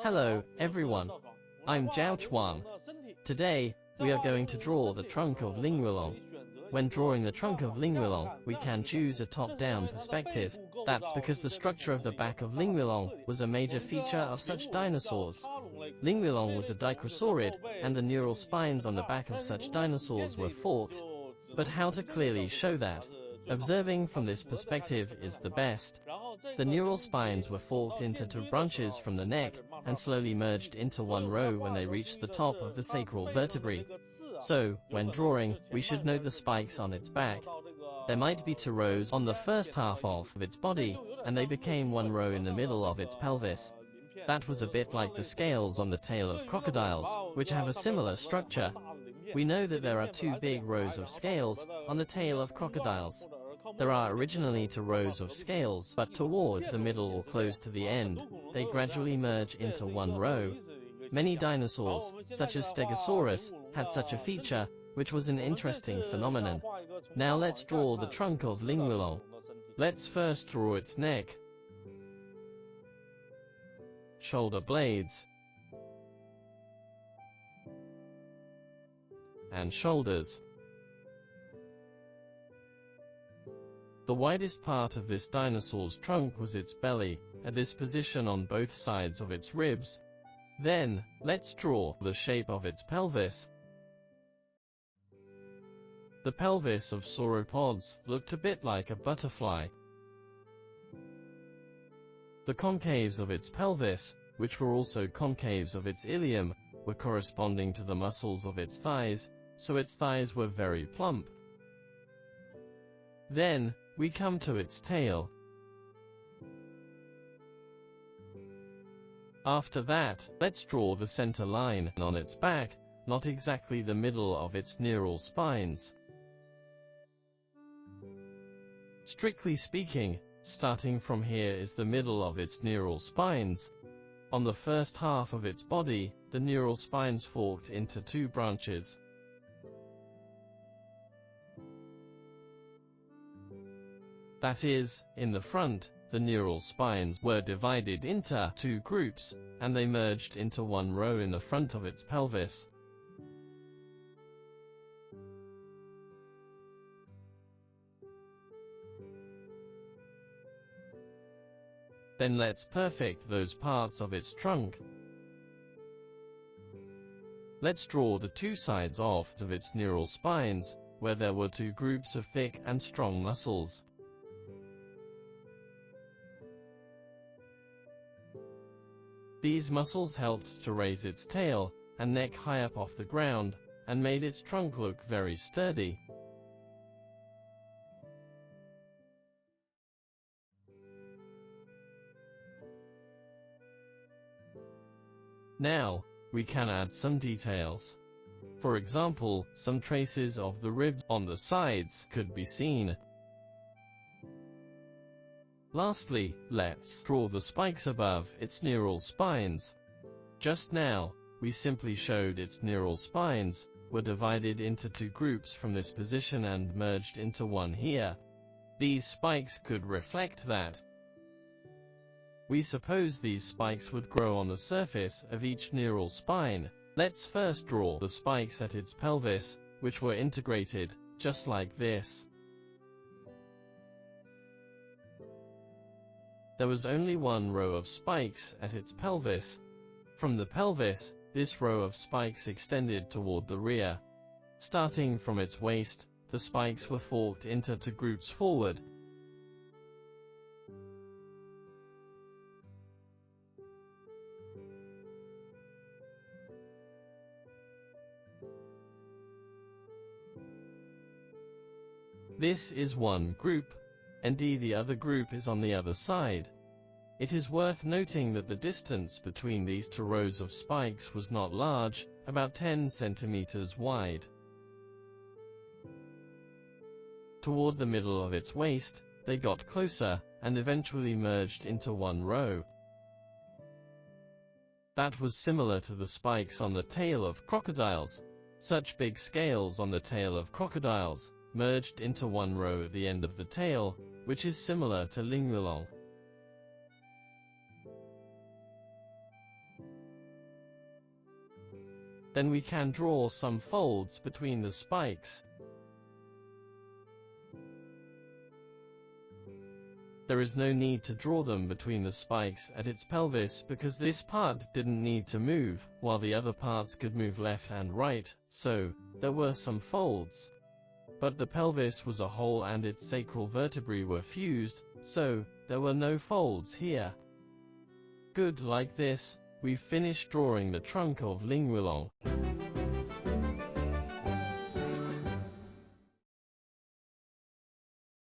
Hello, everyone. I'm ZHAO Chuang. Today, we are going to draw the trunk of Lingwulong. When drawing the trunk of Lingwulong, we can choose a top-down perspective. That's because the structure of the back of Lingwulong was a major feature of such dinosaurs. Lingwulong was a dicrosaurid, and the neural spines on the back of such dinosaurs were forked. But how to clearly show that? Observing from this perspective is the best. The neural spines were forked into two branches from the neck, and slowly merged into one row when they reached the top of the sacral vertebrae. So, when drawing, we should note the spikes on its back. There might be two rows on the first half of its body, and they became one row in the middle of its pelvis. That was a bit like the scales on the tail of crocodiles, which have a similar structure. We know that there are two big rows of scales on the tail of crocodiles. There are originally two rows of scales, but toward the middle or close to the end, they gradually merge into one row. Many dinosaurs, such as Stegosaurus, had such a feature, which was an interesting phenomenon. Now let's draw the trunk of Lingwulong. Let's first draw its neck, shoulder blades, and shoulders. The widest part of this dinosaur's trunk was its belly, at this position on both sides of its ribs. Then, let's draw the shape of its pelvis. The pelvis of sauropods looked a bit like a butterfly. The concaves of its pelvis, which were also concaves of its ilium, were corresponding to the muscles of its thighs, so its thighs were very plump. Then, we come to its tail. After that, let's draw the center line on its back, not exactly the middle of its neural spines. Strictly speaking, starting from here is the middle of its neural spines. On the first half of its body, the neural spines forked into two branches. That is, in the front, the neural spines were divided into two groups, and they merged into one row in the front of its pelvis. Then let's perfect those parts of its trunk. Let's draw the two sides of its neural spines, where there were two groups of thick and strong muscles. These muscles helped to raise its tail and neck high up off the ground, and made its trunk look very sturdy. Now, we can add some details. For example, some traces of the ribs on the sides could be seen. Lastly, let's draw the spikes above its neural spines. Just now, we simply showed its neural spines were divided into two groups from this position and merged into one here. These spikes could reflect that. We suppose these spikes would grow on the surface of each neural spine. Let's first draw the spikes at its pelvis, which were integrated, just like this. There was only one row of spikes at its pelvis. From the pelvis, this row of spikes extended toward the rear. Starting from its waist, the spikes were forked into two groups forward. This is one group, and the other group is on the other side. It is worth noting that the distance between these two rows of spikes was not large, about 10 centimeters wide. Toward the middle of its waist, they got closer, and eventually merged into one row. That was similar to the spikes on the tail of crocodiles. Such big scales on the tail of crocodiles merged into one row at the end of the tail, which is similar to Lingwulong. Then we can draw some folds between the spikes. There is no need to draw them between the spikes at its pelvis because this part didn't need to move, while the other parts could move left and right, so there were some folds. But the pelvis was a whole and its sacral vertebrae were fused, so there were no folds here. Good, like this, we've finished drawing the trunk of Lingwulong.